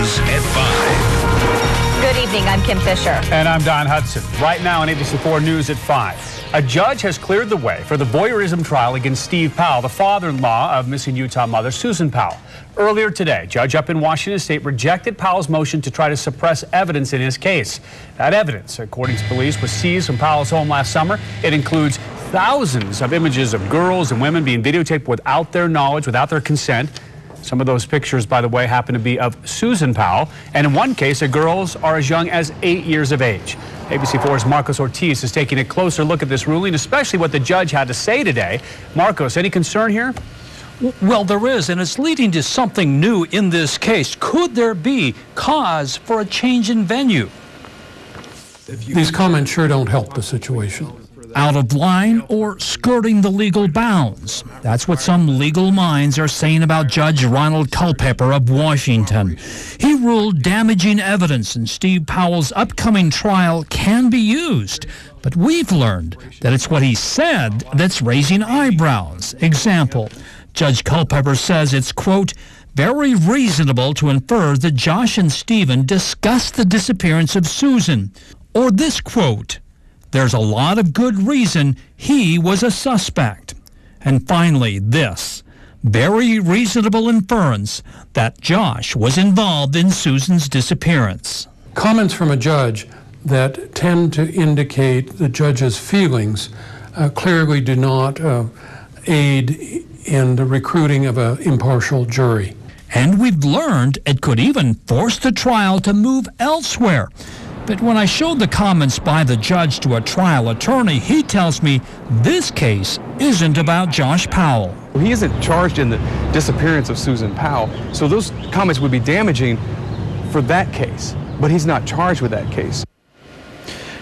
News at 5. Good evening, I'm Kim Fisher. And I'm Don Hudson. Right now on ABC4 News at 5. A judge has cleared the way for the voyeurism trial against Steve Powell, the father-in-law of missing Utah mother Susan Powell. Earlier today, a judge up in Washington State rejected Powell's motion to try to suppress evidence in his case. That evidence, according to police, was seized from Powell's home last summer. It includes thousands of images of girls and women being videotaped without their knowledge, without their consent. Some of those pictures, by the way, happen to be of Susan Powell. And in one case, the girls are as young as 8 years of age. ABC4's Marcos Ortiz is taking a closer look at this ruling, especially what the judge had to say today. Marcos, any concern here? Well, there is, and it's leading to something new in this case. Could there be cause for a change in venue? These comments sure don't help the situation. Out of line or skirting the legal bounds? That's what some legal minds are saying about Judge Ronald Culpepper of Washington. He ruled damaging evidence in Steve Powell's upcoming trial can be used. But we've learned that it's what he said that's raising eyebrows. Example, Judge Culpepper says it's, quote, very reasonable to infer that Josh and Stephen discussed the disappearance of Susan. Or this quote, there's a lot of good reason he was a suspect. And finally, this very reasonable inference that Josh was involved in Susan's disappearance. Comments from a judge that tend to indicate the judge's feelings clearly do not aid in the recruiting of an impartial jury. And we've learned it could even force the trial to move elsewhere. But when I showed the comments by the judge to a trial attorney, he tells me this case isn't about Josh Powell. He isn't charged in the disappearance of Susan Powell, so those comments would be damaging for that case, but he's not charged with that case.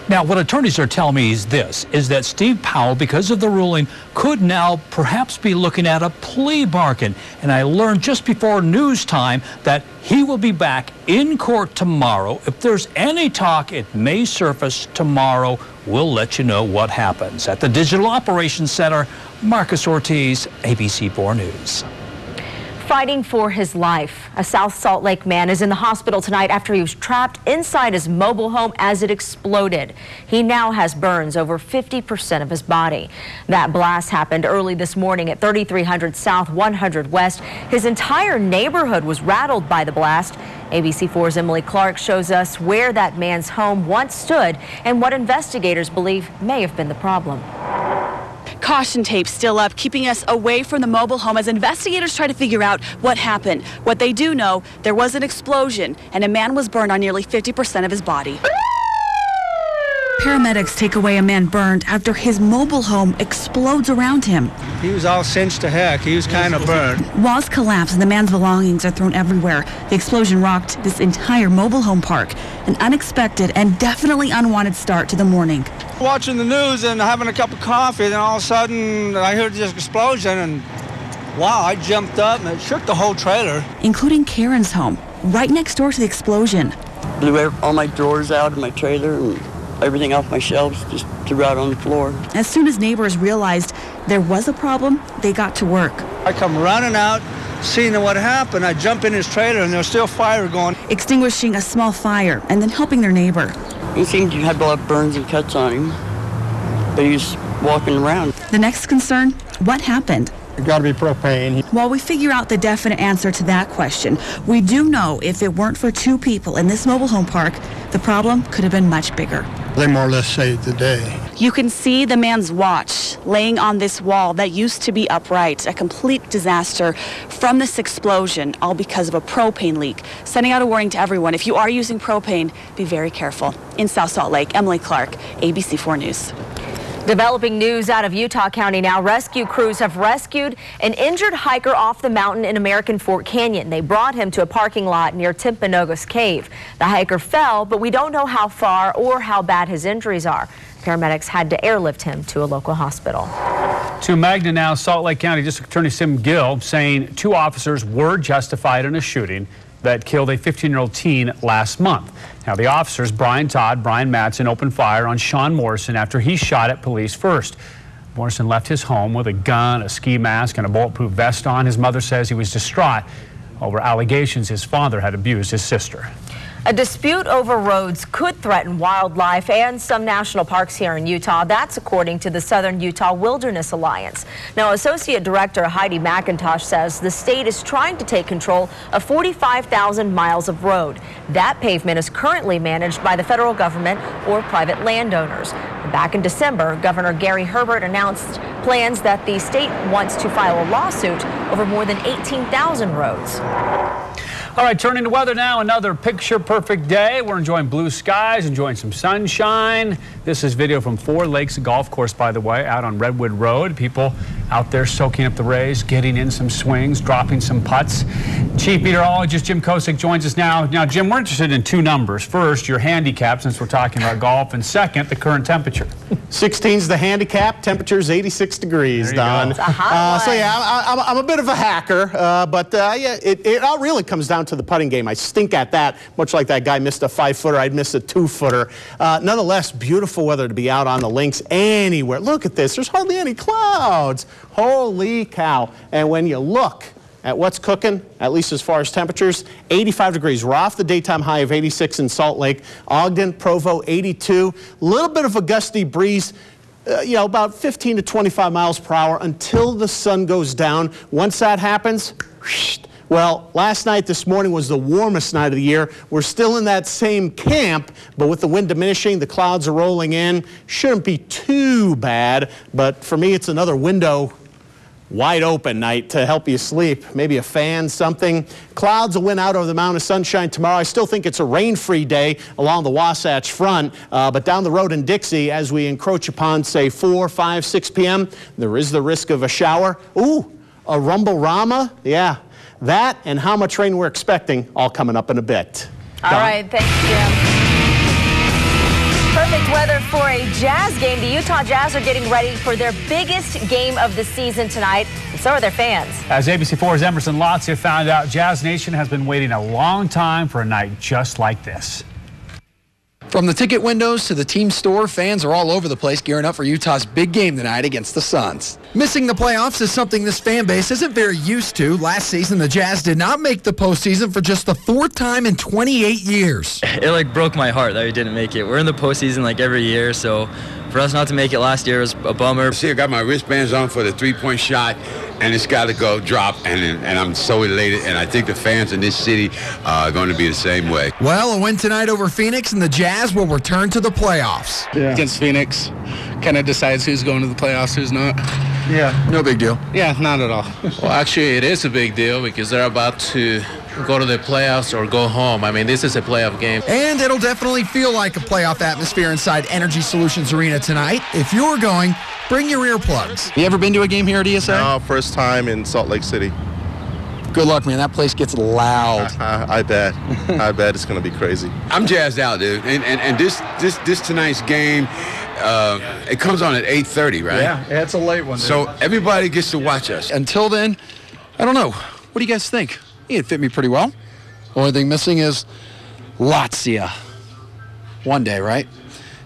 Now, what attorneys are telling me is this, is that Steve Powell, because of the ruling, could now perhaps be looking at a plea bargain. And I learned just before news time that he will be back in court tomorrow. If there's any talk, it may surface tomorrow. We'll let you know what happens. At the Digital Operations Center, Marcos Ortiz, ABC4 News. Fighting for his life. A South Salt Lake man is in the hospital tonight after he was trapped inside his mobile home as it exploded. He now has burns over 50% of his body. That blast happened early this morning at 3300 South 100 West. His entire neighborhood was rattled by the blast. ABC4's Emily Clark shows us where that man's home once stood and what investigators believe may have been the problem. Caution tape still up, keeping us away from the mobile home as investigators try to figure out what happened. What they do know, there was an explosion and a man was burned on nearly 50% of his body. Paramedics take away a man burned after his mobile home explodes around him. He was all cinched to heck. He was kind of burned. Walls collapse and the man's belongings are thrown everywhere. The explosion rocked this entire mobile home park. An unexpected and definitely unwanted start to the morning. Watching the news and having a cup of coffee, and all of a sudden I heard this explosion and wow, I jumped up and it shook the whole trailer. Including Karen's home, right next door to the explosion. Blew all my drawers out of my trailer and everything off my shelves, just threw out on the floor. As soon as neighbors realized there was a problem, they got to work. I come running out, seeing what happened. I jump in his trailer and there's still fire going. Extinguishing a small fire and then helping their neighbor. He seemed to have a lot of burns and cuts on him, but he was walking around. The next concern, what happened? It got to be propane. While we figure out the definite answer to that question, we do know if it weren't for two people in this mobile home park, the problem could have been much bigger. They more or less saved the day. You can see the man's watch laying on this wall that used to be upright. A complete disaster from this explosion, all because of a propane leak. Sending out a warning to everyone, if you are using propane, be very careful. In South Salt Lake, Emily Clark, ABC4 News. Developing news out of Utah County now. Rescue crews have rescued an injured hiker off the mountain in American Fork Canyon. They brought him to a parking lot near Timpanogos Cave. The hiker fell, but we don't know how far or how bad his injuries are. Paramedics had to airlift him to a local hospital. To Magna now, Salt Lake County District Attorney Sim Gill saying 2 officers were justified in a shooting that killed a 15-year-old teen last month. Now, the officers, Brian Todd, Brian Matson, opened fire on Sean Morrison after he shot at police first. Morrison left his home with a gun, a ski mask, and a bulletproof vest on. His mother says he was distraught. over allegations his father had abused his sister. A dispute over roads could threaten wildlife and some national parks here in Utah. That's according to the Southern Utah Wilderness Alliance. Now, Associate Director Heidi McIntosh says the state is trying to take control of 45,000 miles of road. That pavement is currently managed by the federal government or private landowners. Back in December, Governor Gary Herbert announced plans that the state wants to file a lawsuit over more than 18,000 roads. All right, turning to weather now. Another picture-perfect day. We're enjoying blue skies, enjoying some sunshine. This is video from Four Lakes Golf Course, by the way, out on Redwood Road. People out there soaking up the rays, getting in some swings, dropping some putts. Chief Meteorologist Jim Kosick joins us now. Now, Jim, we're interested in two numbers. First, your handicap, since we're talking about golf, and second, the current temperature. 16's the handicap. Temperature's 86 degrees, Don. It's a hot So one. yeah, I'm a bit of a hacker, but yeah, it all really comes down to the putting game. I stink at that, much like that guy missed a 5-footer. I'd miss a 2-footer. Nonetheless, beautiful weather to be out on the links anywhere. Look at this. There's hardly any clouds. Holy cow. And when you look at what's cooking, at least as far as temperatures, 85 degrees. We're off the daytime high of 86 in Salt Lake. Ogden, Provo, 82. A little bit of a gusty breeze. About 15 to 25 miles per hour until the sun goes down. Once that happens, well, last night, this morning was the warmest night of the year. We're still in that same camp, but with the wind diminishing, the clouds are rolling in. Shouldn't be too bad, but for me, it's another window wide open night to help you sleep. Maybe a fan, something. Clouds will win out over the Mountain of Sunshine tomorrow. I still think it's a rain-free day along the Wasatch Front, but down the road in Dixie, as we encroach upon, say, 4, 5, 6 p.m., there is the risk of a shower. Ooh, a rumble-rama? Yeah. That and how much rain we're expecting, all coming up in a bit. All right, thanks, Jim. Perfect weather for a Jazz game. The Utah Jazz are getting ready for their biggest game of the season tonight, and so are their fans. As ABC4's Emerson Latzia found out, Jazz Nation has been waiting a long time for a night just like this. From the ticket windows to the team store, fans are all over the place gearing up for Utah's big game tonight against the Suns. Missing the playoffs is something this fan base isn't very used to. Last season, the Jazz did not make the postseason for just the 4th time in 28 years. It broke my heart that we didn't make it. We're in the postseason every year, so for us not to make it last year was a bummer. See, I got my wristbands on for the three-point shot, and it's got to go drop, and I'm so elated, and I think the fans in this city are going to be the same way. Well, a win tonight over Phoenix, and the Jazz will return to the playoffs. Yeah. Against Phoenix, kind of decides who's going to the playoffs, who's not. Yeah. No big deal. Yeah, not at all. Well, actually, it is a big deal because they're about to go to the playoffs or go home. I mean, this is a playoff game. And it'll definitely feel like a playoff atmosphere inside Energy Solutions Arena tonight. If you're going, bring your earplugs. You ever been to a game here at ESA? No, first time in Salt Lake City. Good luck, man. That place gets loud. I bet. I bet it's going to be crazy. I'm jazzed out, dude. And this tonight's game, it comes on at 8:30, right? Yeah, it's a late one. Dude. So everybody gets to watch us. Until then, I don't know. What do you guys think? It fit me pretty well. Only thing missing is Latzia. One day, right?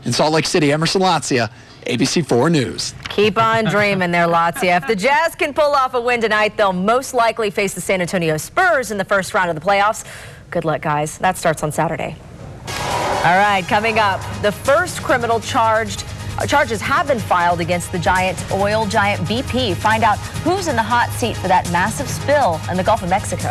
In Salt Lake City, Emerson Latzia, ABC4 News. Keep on dreaming there, Latzia. If the Jazz can pull off a win tonight, they'll most likely face the San Antonio Spurs in the first round of the playoffs. Good luck, guys. That starts on Saturday. All right, coming up, the first criminal charges have been filed against the oil giant BP. Find out who's in the hot seat for that massive spill in the Gulf of Mexico.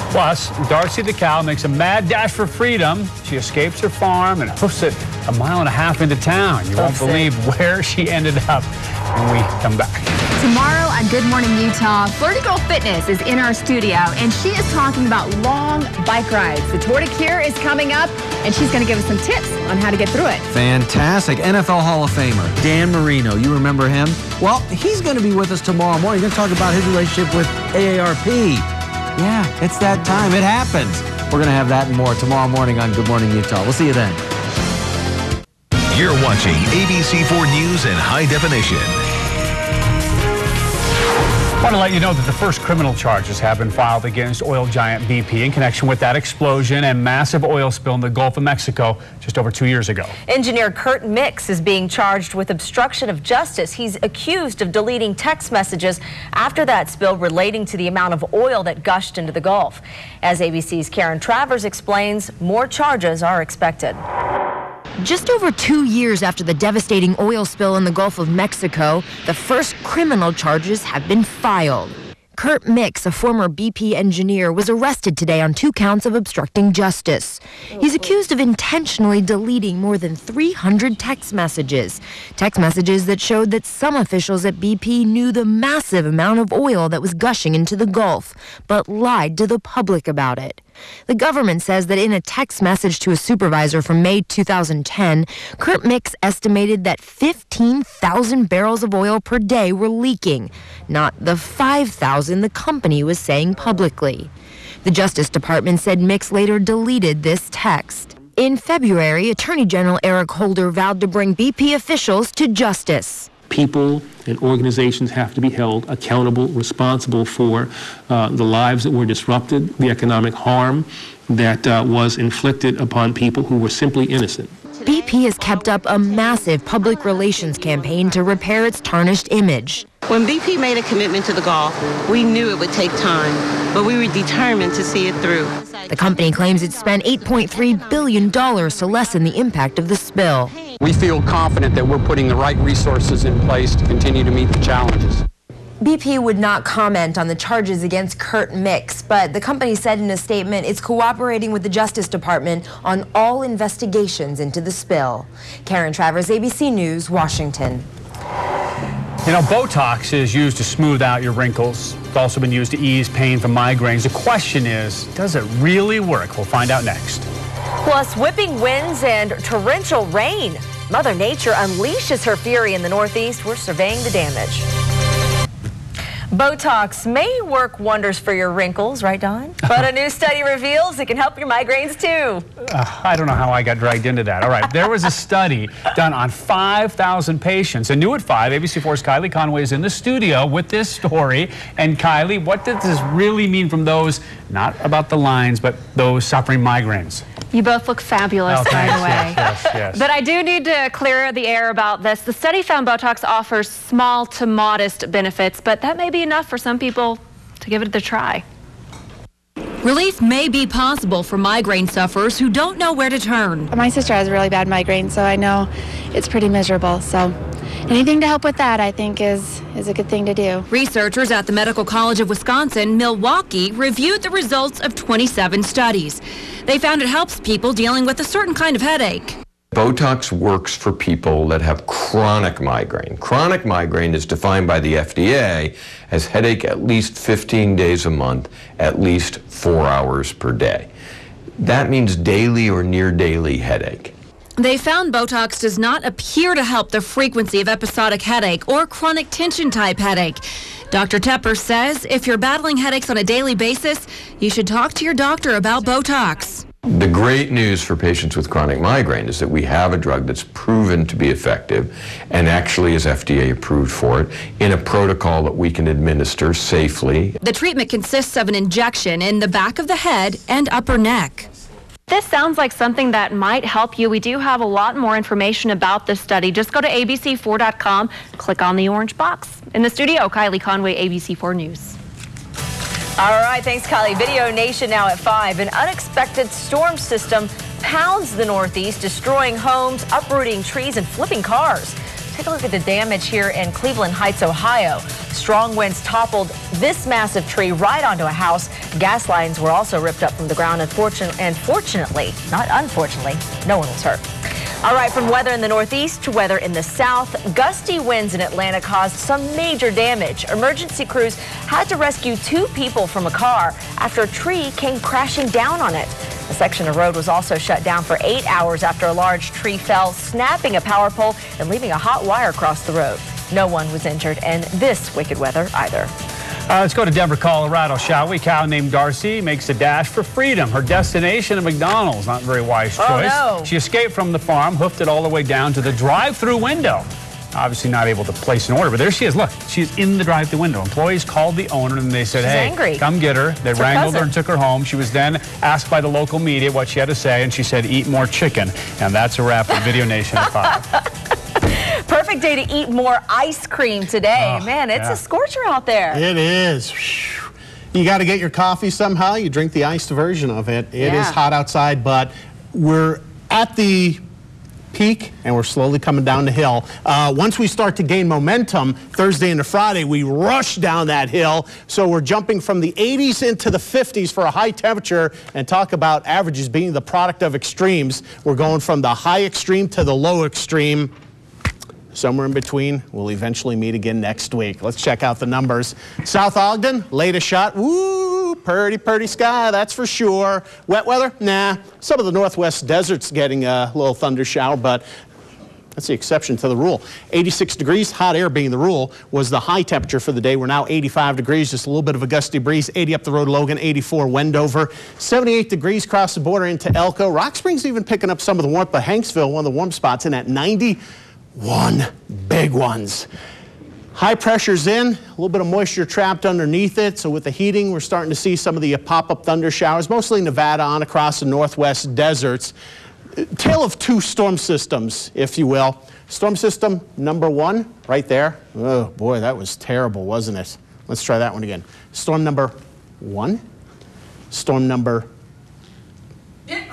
Plus, Darcy the cow makes a mad dash for freedom. She escapes her farm and hoofs it 1.5 miles into town. You won't believe where she ended up when we come back. Tomorrow on Good Morning Utah, Flirty Girl Fitness is in our studio, and she is talking about long bike rides. The Tour de Cure is coming up, and she's going to give us some tips on how to get through it. Fantastic. NFL Hall of Famer, Dan Marino. You remember him? Well, he's going to be with us tomorrow morning. He's going to talk about his relationship with AARP. Yeah, it's that time. It happens. We're going to have that and more tomorrow morning on Good Morning Utah. We'll see you then. You're watching ABC4 News in high definition. I want to let you know that the first criminal charges have been filed against oil giant BP in connection with that explosion and massive oil spill in the Gulf of Mexico just over 2 years ago. Engineer Kurt Mix is being charged with obstruction of justice. He's accused of deleting text messages after that spill relating to the amount of oil that gushed into the Gulf. As ABC's Karen Travers explains, more charges are expected. Just over 2 years after the devastating oil spill in the Gulf of Mexico, the first criminal charges have been filed. Kurt Mix, a former BP engineer, was arrested today on 2 counts of obstructing justice. He's accused of intentionally deleting more than 300 text messages that showed that some officials at BP knew the massive amount of oil that was gushing into the Gulf, but lied to the public about it. The government says that in a text message to a supervisor from May 2010, Kurt Mix estimated that 15,000 barrels of oil per day were leaking, not the 5,000 the company was saying publicly. The Justice Department said Mix later deleted this text. In February, Attorney General Eric Holder vowed to bring BP officials to justice. People and organizations have to be held accountable, responsible for the lives that were disrupted, the economic harm that was inflicted upon people who were simply innocent. BP has kept up a massive public relations campaign to repair its tarnished image. When BP made a commitment to the Gulf, we knew it would take time, but we were determined to see it through. The company claims it spent $8.3 billion to lessen the impact of the spill. We feel confident that we're putting the right resources in place to continue to meet the challenges. BP would not comment on the charges against Kurt Mix, but the company said in a statement it's cooperating with the Justice Department on all investigations into the spill. Karen Travers, ABC News, Washington. You know, Botox is used to smooth out your wrinkles. It's also been used to ease pain from migraines. The question is, does it really work? We'll find out next. Plus, whipping winds and torrential rain. Mother Nature unleashes her fury in the Northeast. We're surveying the damage. Botox may work wonders for your wrinkles, right, Don? But a new study reveals it can help your migraines, too. I don't know how I got dragged into that. All right, there was a study done on 5,000 patients. And new at 5, ABC4's Kylie Conway is in the studio with this story. And Kylie, what does this really mean from those, not about the lines, but those suffering migraines? You both look fabulous, by the way. Yes. But I do need to clear the air about this. The study found Botox offers small to modest benefits, but that may be enough for some people to give it a try. Relief may be possible for migraine sufferers who don't know where to turn. My sister has really bad migraine, so I know it's pretty miserable. So anything to help with that, I think, is a good thing to do. Researchers at the Medical College of Wisconsin, Milwaukee, reviewed the results of 27 studies. They found it helps people dealing with a certain kind of headache. Botox works for people that have chronic migraine. Chronic migraine is defined by the FDA as headache at least 15 days a month, at least 4 hours per day. That means daily or near daily headache. They found Botox does not appear to help the frequency of episodic headache or chronic tension type headache. Dr. Tepper says if you're battling headaches on a daily basis, you should talk to your doctor about Botox. The great news for patients with chronic migraine is that we have a drug that's proven to be effective and actually is FDA approved for it in a protocol that we can administer safely. The treatment consists of an injection in the back of the head and upper neck. This sounds like something that might help you. We do have a lot more information about this study. Just go to abc4.com, click on the orange box. In the studio, Kylie Conway, ABC4 News. All right, thanks, Kylie. Video Nation now at 5. An unexpected storm system pounds the Northeast, destroying homes, uprooting trees, and flipping cars. Take a look at the damage here in Cleveland Heights, Ohio. Strong winds toppled this massive tree right onto a house. Gas lines were also ripped up from the ground. And fortunately, not unfortunately, no one was hurt. All right, from weather in the Northeast to weather in the South, gusty winds in Atlanta caused some major damage. Emergency crews had to rescue 2 people from a car after a tree came crashing down on it. A section of road was also shut down for 8 hours after a large tree fell, snapping a power pole and leaving a hot wire across the road. No one was injured in this wicked weather either. Let's go to Denver, Colorado, shall we? A cow named Darcy makes a dash for freedom. Her destination, a McDonald's. Not a very wise choice. Oh, no. She escaped from the farm, hoofed it all the way down to the drive-through window. obviously not able to place an order. But there she is. Look, she's in the drive-thru window. Employees called the owner and they said, She's hey, angry. come get her. They wrangled her and took her home. She was then asked by the local media what she had to say, and she said, eat more chicken. And that's a wrap for Video Nation at 5. Perfect day to eat more ice cream today. Oh, Man, it's a scorcher out there. It is. You got to get your coffee somehow. You drink the iced version of it. It is hot outside, but we're at the peak and we're slowly coming down the hill. Once we start to gain momentum Thursday into Friday, we rush down that hill. So we're jumping from the 80s into the 50s for a high temperature, and talk about averages being the product of extremes. We're going from the high extreme to the low extreme. Somewhere in between. We'll eventually meet again next week. Let's check out the numbers. South Ogden, latest shot. Woo, pretty sky, that's for sure. Wet weather? Nah. Some of the northwest desert's getting a little thunder shower, but that's the exception to the rule. 86 degrees, hot air being the rule, was the high temperature for the day. We're now 85 degrees, just a little bit of a gusty breeze. 80 up the road, Logan, 84 Wendover. 78 degrees across the border into Elko. Rock Springs even picking up some of the warmth, but Hanksville, one of the warm spots, in at 91 big ones. High pressure's in, a little bit of moisture trapped underneath it, so with the heating, we're starting to see some of the pop-up thunder showers, mostly Nevada on across the northwest deserts. Tale of two storm systems, if you will. Storm system number 1, right there. Oh boy, that was terrible, wasn't it? Let's try that one again. Storm number 1. Storm number 8.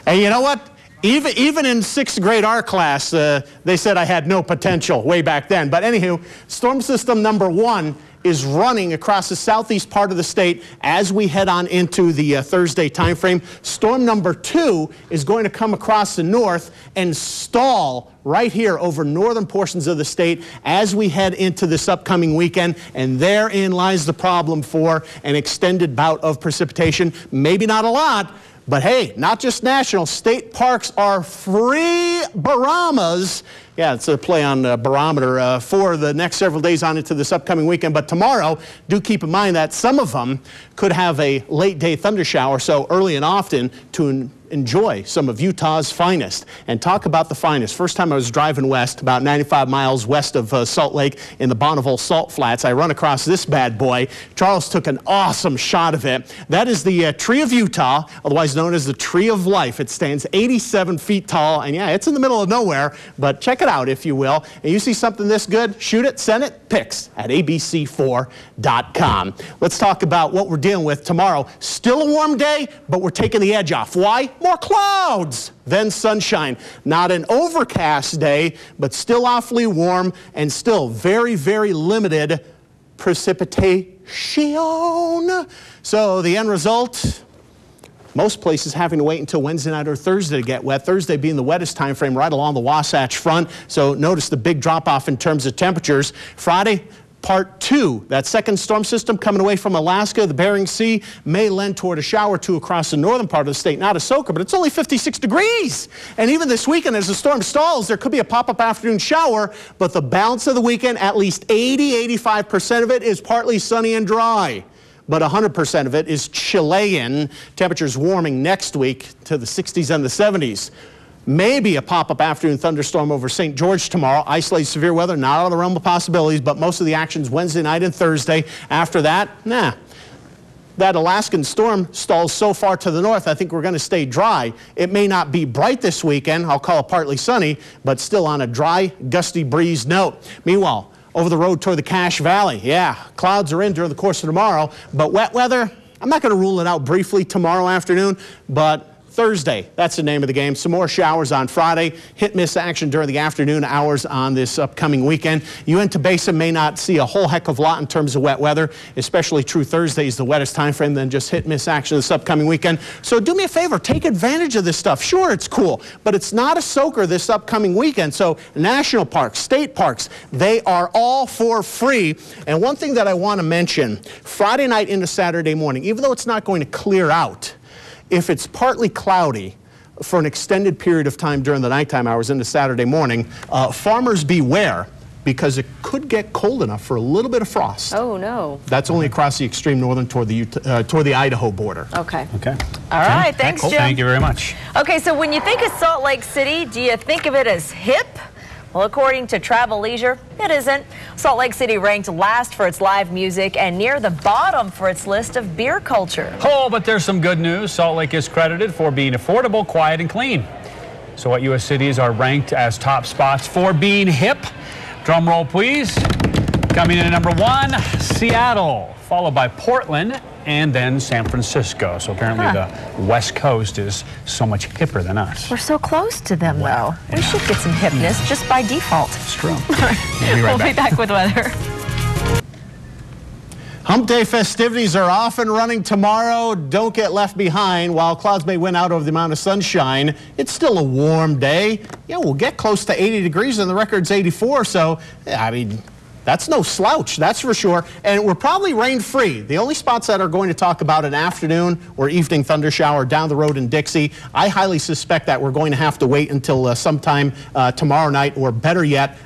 And you know what? Even in 6th grade art class, they said I had no potential way back then. But anywho, storm system number 1 is running across the southeast part of the state as we head on into the Thursday time frame. Storm number 2 is going to come across the north and stall right here over northern portions of the state as we head into this upcoming weekend. And therein lies the problem for an extended bout of precipitation. Maybe not a lot, but hey, not just national, state parks are free baramas. Yeah, it's a play on barometer for the next several days on into this upcoming weekend. But tomorrow, do keep in mind that some of them could have a late day thunder shower, so early and often to enjoy some of Utah's finest. And talk about the finest. First time I was driving west, about 95 miles west of Salt Lake in the Bonneville Salt Flats, I run across this bad boy. Charles took an awesome shot of it. That is the Tree of Utah, otherwise known as the Tree of Life. It stands 87 feet tall, and yeah, it's in the middle of nowhere, but check it out, if you will. And you see something this good, shoot it, send it, pics at abc4.com. Let's talk about what we're dealing with tomorrow. Still a warm day, but we're taking the edge off. Why? More clouds, then sunshine. Not an overcast day, but still awfully warm and still very limited precipitation. So the end result, most places having to wait until Wednesday night or Thursday to get wet. Thursday being the wettest time frame right along the Wasatch Front. So notice the big drop off in terms of temperatures. Friday, Part 2, that second storm system coming away from Alaska, the Bering Sea, may lend toward a shower or two across the northern part of the state. Not a soaker, but it's only 56 degrees. And even this weekend, as the storm stalls, there could be a pop-up afternoon shower, but the balance of the weekend, at least 85% of it is partly sunny and dry. But 100% of it is Chilean. Temperatures warming next week to the 60s and the 70s. Maybe a pop-up afternoon thunderstorm over St. George tomorrow. Isolated severe weather, not out of the realm of possibilities, but most of the action's Wednesday night and Thursday. After that, nah. That Alaskan storm stalls so far to the north, I think we're going to stay dry. It may not be bright this weekend, I'll call it partly sunny, but still on a dry, gusty breeze note. Meanwhile, over the road toward the Cache Valley, yeah, clouds are in during the course of tomorrow, but wet weather, I'm not going to rule it out briefly tomorrow afternoon, but Thursday, that's the name of the game. Some more showers on Friday. Hit-miss action during the afternoon hours on this upcoming weekend. Uinta Basin may not see a whole heck of a lot in terms of wet weather, especially true Thursday is the wettest time frame, then just hit-miss action this upcoming weekend. So do me a favor, take advantage of this stuff. Sure, it's cool, but it's not a soaker this upcoming weekend. So national parks, state parks, they are all for free. And one thing that I want to mention, Friday night into Saturday morning, even though it's not going to clear out, if it's partly cloudy for an extended period of time during the nighttime hours into Saturday morning, farmers beware, because it could get cold enough for a little bit of frost. Oh, no. That's only across the extreme northern toward the Idaho border. Okay. Okay. All right, thanks, Cool. Jim. Thank you very much. Okay, so when you think of Salt Lake City, do you think of it as hip? Well, according to Travel Leisure, it isn't. Salt Lake City ranked last for its live music and near the bottom for its list of beer culture. Oh, but there's some good news. Salt Lake is credited for being affordable, quiet, and clean. So what U.S. cities are ranked as top spots for being hip? Drum roll, please. Coming in at number 1, Seattle, followed by Portland, and then San Francisco. So apparently the West Coast is so much hipper than us. We're so close to them, though. We should get some hipness just by default. It's true. We'll be back with weather. Hump Day festivities are off and running tomorrow. Don't get left behind. While clouds may win out over the amount of sunshine, it's still a warm day. Yeah, we'll get close to 80 degrees and the record's 84. So, I mean, that's no slouch, that's for sure. And we're probably rain-free. The only spots that are going to talk about an afternoon or evening thunder shower down the road in Dixie, I highly suspect that we're going to have to wait until sometime tomorrow night, or better yet,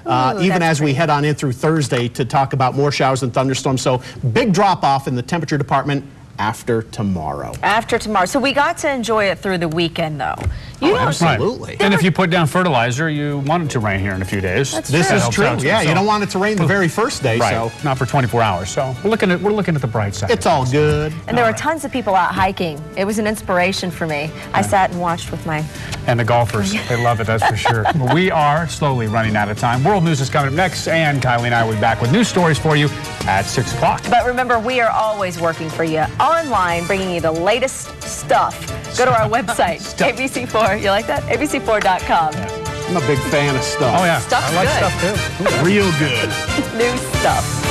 even as we head on in through Thursday to talk about more showers and thunderstorms. So big drop-off in the temperature department after tomorrow. After tomorrow. So we got to enjoy it through the weekend, though. You know, absolutely. And if you put down fertilizer, you want it to rain here in a few days. This is true. Yeah, you don't want it to rain the very first day. Right. So not for 24 hours. So we're looking at the bright side. It's all good. And there were tons of people out hiking. It was an inspiration for me. I sat and watched with my... And the golfers, they love it, that's for sure. We are slowly running out of time. World News is coming up next, and Kylie and I will be back with news stories for you at 6 o'clock. But remember, we are always working for you online, bringing you the latest stuff. Go to our website, ABC4. You like that? ABC4.com. I'm a big fan of stuff. Oh, yeah. Stuff's I like good. stuff, too. Real good. New stuff.